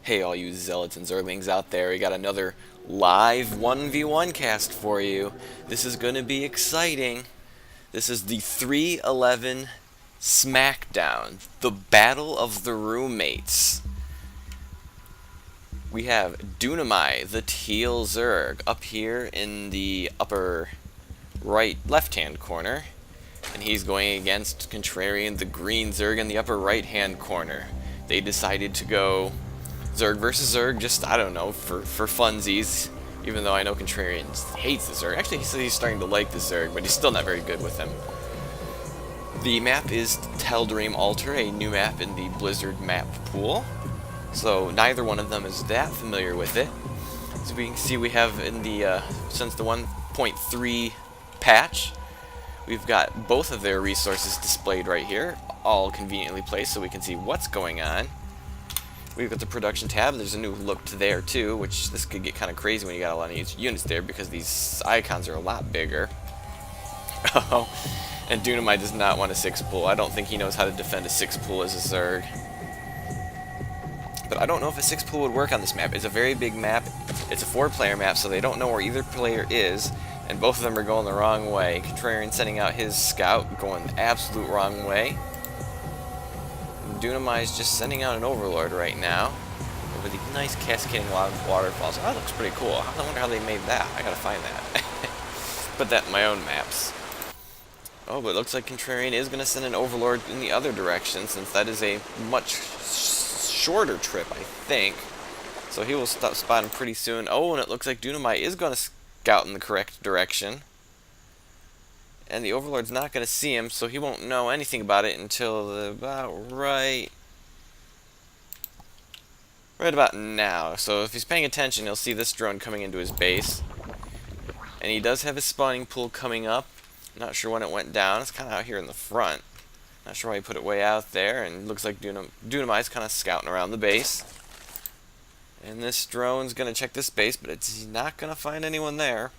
Hey, all you zealots and zerglings out there, we got another live 1v1 cast for you. This is going to be exciting. This is the 311 Smackdown, the Battle of the Roommates. We have Dunamai, the Teal Zerg, up here in the upper right left-hand corner. And he's going against Contrarian, the Green Zerg, in the upper right-hand corner. They decided to go Zerg versus Zerg, just, I don't know, for funsies. Even though I know Contrarian hates the Zerg. Actually, he says he's starting to like the Zerg, but he's still not very good with him. The map is Teldream Altar, a new map in the Blizzard map pool. So neither one of them is that familiar with it. So we can see we have in the, since the 1.3 patch, we've got both of their resources displayed right here, all conveniently placed so we can see what's going on. We've got the production tab. There's a new look to there too, which this could get kind of crazy when you got a lot of units there because these icons are a lot bigger. Oh, and Dunamai does not want a 6-pool. I don't think he knows how to defend a 6-pool as a Zerg. But I don't know if a 6-pool would work on this map. It's a very big map. It's a 4-player map, so they don't know where either player is, and both of them are going the wrong way. Contrarian sending out his scout, going the absolute wrong way. Dunamai is just sending out an Overlord right now over the nice cascading waterfalls. Oh, that looks pretty cool. I wonder how they made that. I gotta find that. Put that in my own maps. Oh, but it looks like Contrarian is gonna send an Overlord in the other direction, since that is a much shorter trip, I think. So he will spot him pretty soon. Oh, and it looks like Dunamai is gonna scout in the correct direction. And the Overlord's not going to see him, so he won't know anything about it until about right about now. So if he's paying attention, he'll see this drone coming into his base. And he does have his spawning pool coming up. Not sure when it went down. It's kind of out here in the front. Not sure why he put it way out there. And it looks like Dunamai's kind of scouting around the base. And this drone's going to check this base, but it's not going to find anyone there.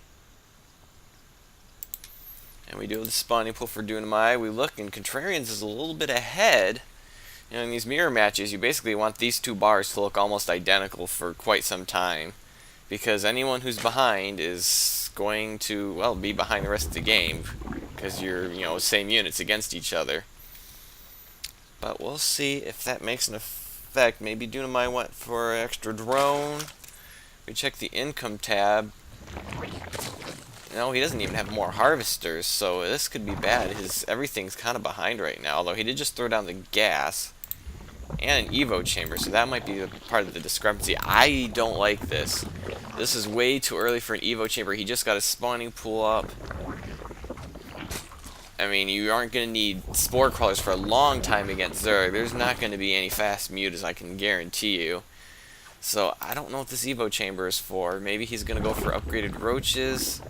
And we do the spawning pool for Dunamai. We look, and Contrarian's is a little bit ahead. You know, in these mirror matches, you basically want these two bars to look almost identical for quite some time. Because anyone who's behind is going to, well, be behind the rest of the game. Because you're, you know, same units against each other. But we'll see if that makes an effect. Maybe Dunamai went for an extra drone. We check the income tab. No, he doesn't even have more harvesters, so this could be bad. Everything's kind of behind right now, although he did just throw down the gas and an Evo chamber, so that might be a part of the discrepancy. I don't like this. This is way too early for an Evo chamber. He just got a spawning pool up. I mean, you aren't going to need spore crawlers for a long time against Zerg. There's not going to be any fast mutas, I can guarantee you. So I don't know what this Evo chamber is for. Maybe he's going to go for upgraded roaches.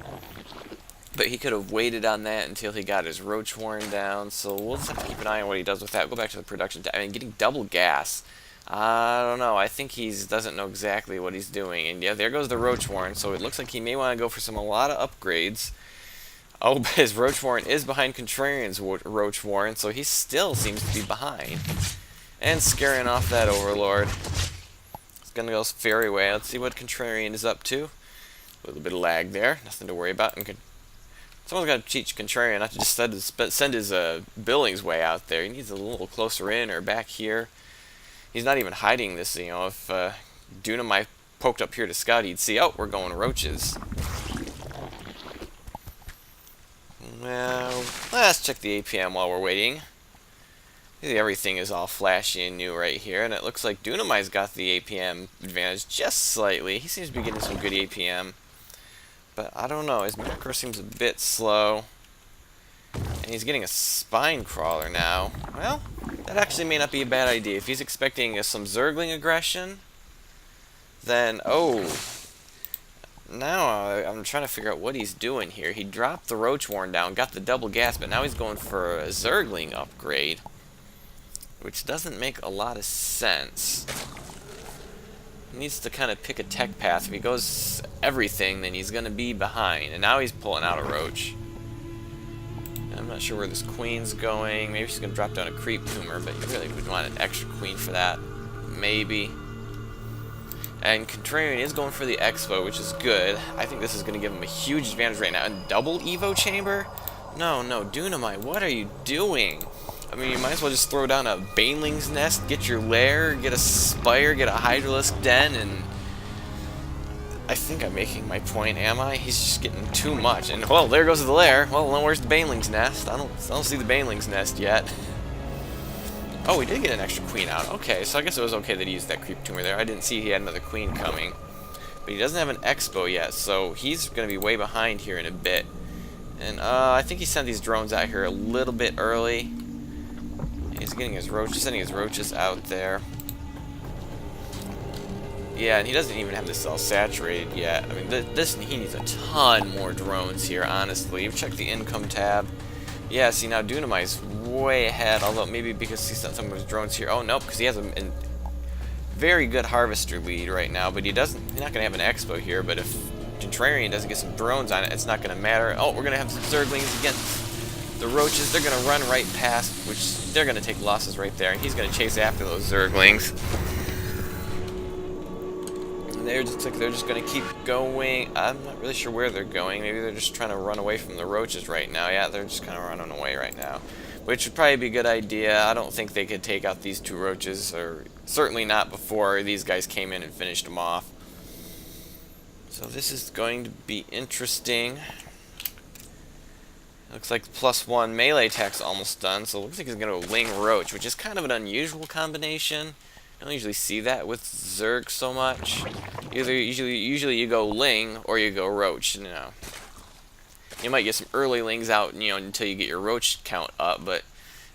But he could have waited on that until he got his roach warren down, so we'll just have to keep an eye on what he does with that. Go back to the production tab. I mean, getting double gas. I don't know. I think he doesn't know exactly what he's doing. And yeah, there goes the roach warren, so it looks like he may want to go for a lot of upgrades. Oh, but his roach warren is behind Contrarian's roach warren, so he still seems to be behind. And scaring off that Overlord. It's going to go fairy way. Let's see what Contrarian is up to. A little bit of lag there. Nothing to worry about. And someone's got to teach Contrarian not to just send his Billings way out there. He needs a little closer in or back here. He's not even hiding this, you know. If Dunamai poked up here to scout, he'd see, oh, we're going roaches. Well, let's check the APM while we're waiting. Everything is all flashy and new right here, and it looks like Dunamai's got the APM advantage just slightly. He seems to be getting some good APM. But I don't know, his macro seems a bit slow. And he's getting a spine crawler now. Well, that actually may not be a bad idea. If he's expecting some Zergling aggression, then, oh. Now I'm trying to figure out what he's doing here. He dropped the roach warren down, got the double gas, but now he's going for a Zergling upgrade. Which doesn't make a lot of sense. He needs to kind of pick a tech path. If he goes everything, then he's going to be behind. And now he's pulling out a roach. I'm not sure where this queen's going. Maybe she's going to drop down a creep tumor, but you really would want an extra queen for that. Maybe. And Contrarian is going for the Expo, which is good. I think this is going to give him a huge advantage right now. And double Evo Chamber? No, Dunamai, what are you doing? I mean, you might as well just throw down a Baneling's Nest, get your lair, get a Spire, get a Hydralisk Den, and... I think I'm making my point, am I? He's just getting too much. And, well, there goes the lair. Well, then where's the Baneling's Nest? I don't see the Baneling's Nest yet. Oh, we did get an extra queen out. Okay, so I guess it was okay that he used that creep tumor there. I didn't see he had another queen coming. But he doesn't have an Expo yet, so he's going to be way behind here in a bit. And I think he sent these drones out here a little bit early. He's getting his roaches, sending his roaches out there. Yeah, and he doesn't even have this all saturated yet. I mean, he needs a ton more drones here, honestly. Check the income tab. Yeah, see, now Dunamai's way ahead, although maybe because he sent some of his drones here. Oh, nope, because he has a very good harvester lead right now, but he's not going to have an Expo here, but if Contrarian doesn't get some drones on it, it's not going to matter. Oh, we're going to have some Zerglings against the roaches. They're going to run right past, which they're going to take losses right there, and he's going to chase after those Zerglings. They're just going to keep going. I'm not really sure where they're going. Maybe they're just trying to run away from the roaches right now. Yeah, they're just kind of running away right now, which would probably be a good idea. I don't think they could take out these two roaches, or certainly not before these guys came in and finished them off. So this is going to be interesting. Looks like +1 melee attack's almost done, so it looks like he's going to Ling Roach, which is kind of an unusual combination. I don't usually see that with Zerg so much. Usually you go Ling or you go Roach. You know, you might get some early Lings out, until you get your Roach count up. But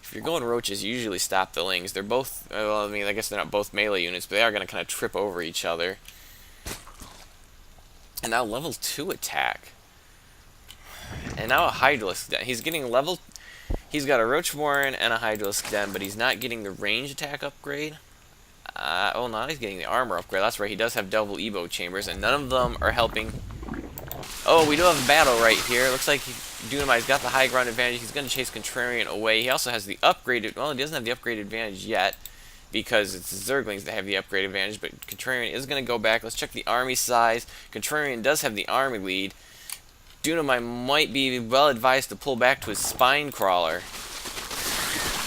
if you're going Roaches, you usually stop the Lings. They're both, well, I mean, I guess they're not both melee units, but they are going to kind of trip over each other. And now level 2 attack. And now a Hydralisk Den. He's getting level. He's got a Roach Warren and a Hydralisk Den, but he's not getting the range attack upgrade. Oh, no, he's getting the armor upgrade. That's right, he does have double Evo chambers, and none of them are helping. Oh, we do have a battle right here. Looks like Dunamai's got the high ground advantage. He's going to chase Contrarian away. He also has the upgraded... Well, he doesn't have the upgraded advantage yet, because it's the Zerglings that have the upgrade advantage, but Contrarian is going to go back. Let's check the army size. Contrarian does have the army lead. Dunamai might be well advised to pull back to his Spine Crawler.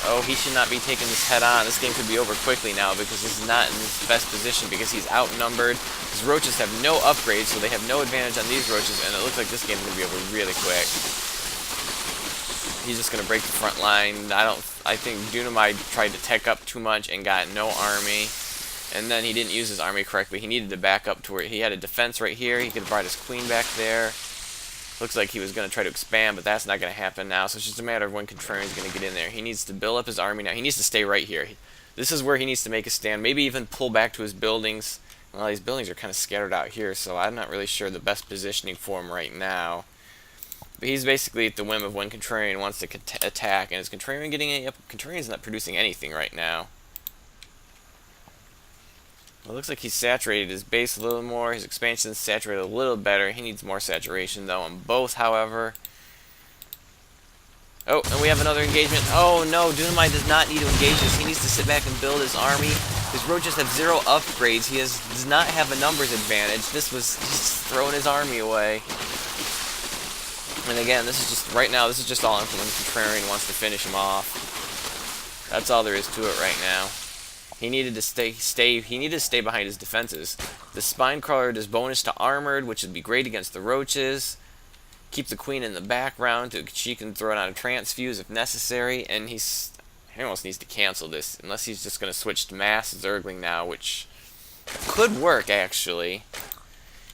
Oh, he should not be taking this head on. This game could be over quickly now because he's not in his best position because he's outnumbered. His roaches have no upgrades, so they have no advantage on these roaches, and it looks like this game is going to be over really quick. He's just going to break the front line. I think Dunamai tried to tech up too much and got no army, and then he didn't use his army correctly. He needed to back up to where he had a defense right here. He could have brought his queen back there. Looks like he was going to try to expand, but that's not going to happen now. So it's just a matter of when Contrarian's going to get in there. He needs to build up his army now. He needs to stay right here. This is where he needs to make a stand. Maybe even pull back to his buildings. Well, these buildings are kind of scattered out here, so I'm not really sure the best positioning for him right now. But he's basically at the whim of when Contrarian wants to attack. And is Contrarian getting any up? Contrarian's not producing anything right now. Well, it looks like he's saturated his base a little more. His expansion's saturated a little better. He needs more saturation, though, on both, however. Oh, and we have another engagement. Oh, no, Dunamai does not need to engage this. He needs to sit back and build his army. His roaches have 0 upgrades. He does not have a numbers advantage. This was just throwing his army away. And again, this is just, right now, this is just all in for when Contrarian wants to finish him off. That's all there is to it right now. He needed to stay behind his defenses. The Spine Crawler does bonus to Armored, which would be great against the roaches. Keep the queen in the background, she can throw it on a transfuse if necessary, and he almost needs to cancel this, unless he's just going to switch to Mass Zergling now, which could work, actually.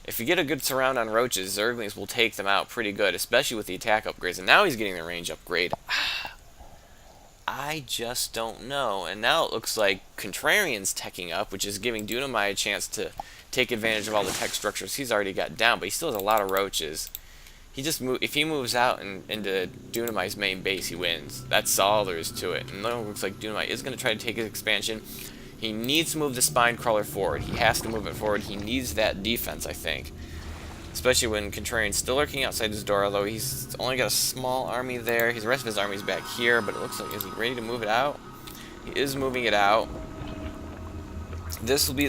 If you get a good surround on roaches, Zerglings will take them out pretty good, especially with the attack upgrades, and now he's getting the range upgrade. I just don't know. And now it looks like Contrarian's teching up, which is giving Dunamai a chance to take advantage of all the tech structures he's already got down, but he still has a lot of roaches. If he moves out into Dunamai's main base, he wins. That's all there is to it. And now it looks like Dunamai is going to try to take his expansion. He needs to move the Spine Crawler forward. He has to move it forward. He needs that defense, I think. Especially when Contrarian's still lurking outside his door, although he's only got a small army there. The rest of his army's back here, but it looks like, is he ready to move it out? He is moving it out. This will be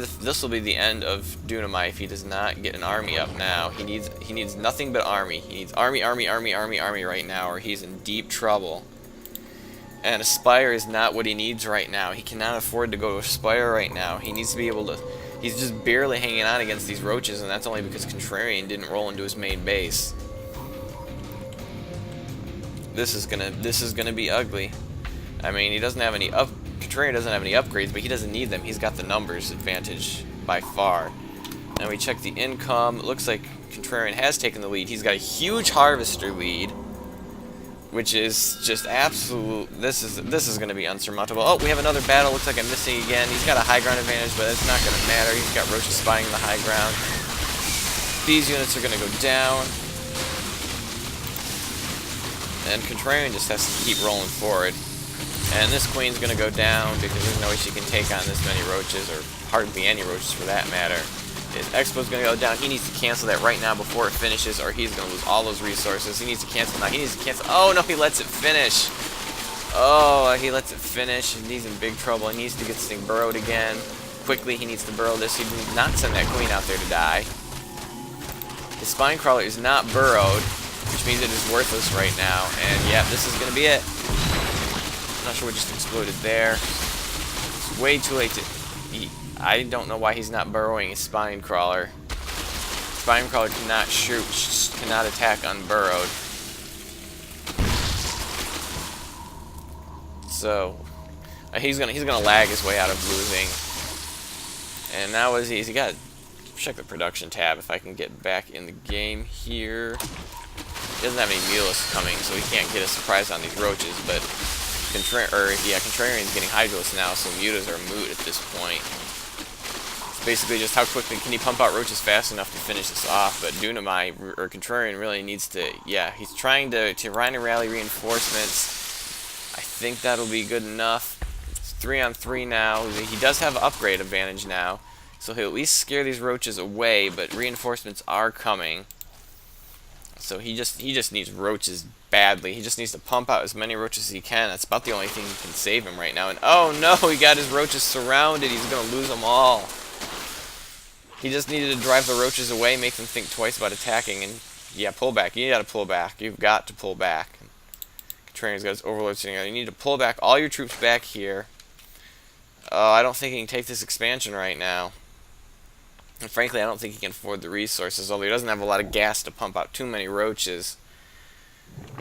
the end of Dunamai if he does not get an army up now. He needs nothing but army. He needs army right now, or he's in deep trouble. And Aspire is not what he needs right now. He cannot afford to go to Aspire right now. He needs to be able to... He's just barely hanging on against these roaches, and that's only because Contrarian didn't roll into his main base. This is gonna be ugly. I mean, he doesn't have any Contrarian doesn't have any upgrades, but he doesn't need them. He's got the numbers advantage by far. And we check the income. It looks like Contrarian has taken the lead. He's got a huge harvester lead, which is just absolute. This is going to be unsurmountable. Oh, we have another battle. Looks like I'm missing again. He's got a high ground advantage, but it's not going to matter. He's got roaches spying the high ground. These units are going to go down, and Contrarian just has to keep rolling forward. And this queen's going to go down because there's no way she can take on this many roaches, or hardly any roaches for that matter. His expo's going to go down. He needs to cancel that right now before it finishes, or he's going to lose all those resources. He needs to cancel now. He needs to cancel. Oh, no, he lets it finish. Oh, he lets it finish. He's in big trouble. He needs to get this thing burrowed again. Quickly, he needs to burrow this. He did not send that queen out there to die. His spine crawler is not burrowed, which means it is worthless right now. And, yeah, this is going to be it. I'm not sure what just exploded there. It's way too late to... I don't know why he's not burrowing his spine crawler. Spine crawler cannot shoot, cannot attack unburrowed. So he's gonna lag his way out of losing. And now he got to check the production tab if I can get back in the game here. He doesn't have any mulas coming, so he can't get a surprise on these roaches, but Contrarian's getting Hydralis now, so mutas are moot at this point. It's basically just how quickly can he pump out roaches fast enough to finish this off, but Dunamai, or Contrarian, really needs to, yeah, he's trying to run and rally reinforcements. I think that'll be good enough. It's 3-on-3 now. He does have upgrade advantage now, so he'll at least scare these roaches away, but reinforcements are coming. So he just needs roaches badly. He just needs to pump out as many roaches as he can. That's about the only thing that can save him right now. And oh no, he got his roaches surrounded. He's going to lose them all. He just needed to drive the roaches away, make them think twice about attacking, and yeah, pull back. You got to pull back. You've got to pull back. Contrarian's got his overlord sitting there. You need to pull back all your troops back here. I don't think he can take this expansion right now. And frankly, I don't think he can afford the resources, although he doesn't have a lot of gas to pump out too many roaches.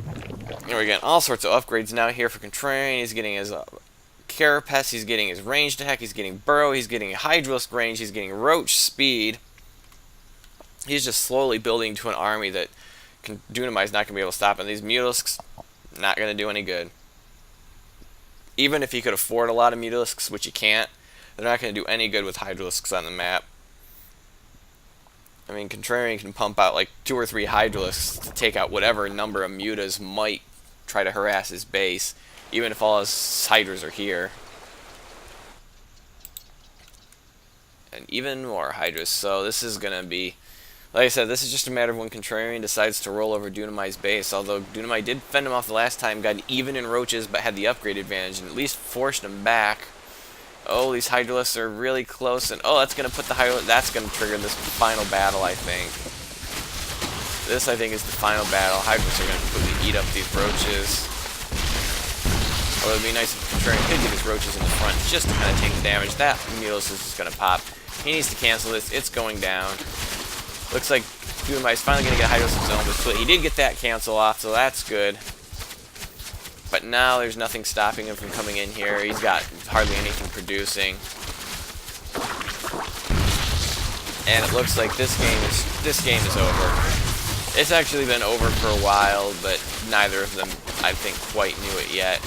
And we're getting all sorts of upgrades now here for Contrarian. He's getting his Carapace, he's getting his ranged attack, he's getting Burrow, he's getting Hydralisk range, he's getting Roach speed. He's just slowly building to an army that Dunamai's not going to be able to stop. And these Mutalisks, not going to do any good. Even if he could afford a lot of Mutalisks, which he can't, they're not going to do any good with Hydralisks on the map. I mean, Contrarian can pump out like 2 or 3 Hydralisks to take out whatever number of Mutas might try to harass his base, even if all his Hydras are here. And even more Hydras, so this is going to be... Like I said, this is just a matter of when Contrarian decides to roll over Dunamai's base, although Dunamai did fend him off the last time, got even in roaches, but had the upgrade advantage, and at least forced him back. Oh, these Hydralisks are really close, and oh, that's going to put the Hydralisk, that's going to trigger this final battle, I think. This, I think, is the final battle. Hydralisks are going to completely eat up these roaches. Although it would be nice if Contrarian could get his roaches in the front just to kind of take the damage. That Mutalisks is just going to pop. He needs to cancel this. It's going down. Looks like Dunamai is finally going to get a Hydralisk zone, but he did get that cancel off, so that's good. But now there's nothing stopping him from coming in here. He's got hardly anything producing. And it looks like this game is over. It's actually been over for a while, but neither of them, I think, quite knew it yet.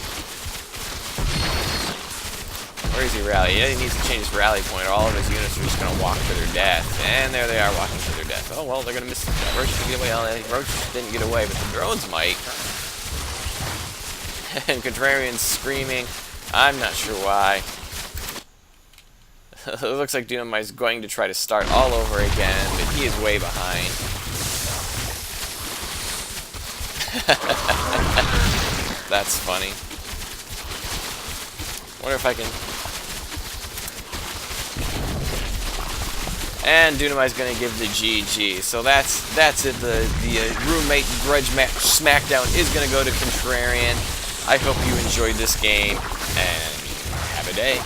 Where is he rally? Yeah, he needs to change his rally point, or all of his units are just going to walk to their death. And there they are, walking to their death. Oh, well, they're going to miss the roaches to get away. Well, the roaches didn't get away, but the drones might. And Contrarian's screaming. I'm not sure why. It looks like Dunamai's going to try to start all over again, but he is way behind. That's funny. Wonder if I can... And Dunamai's going to give the GG. So that's it. The roommate grudge match Smackdown is going to go to Contrarian. I hope you enjoyed this game, and have a day.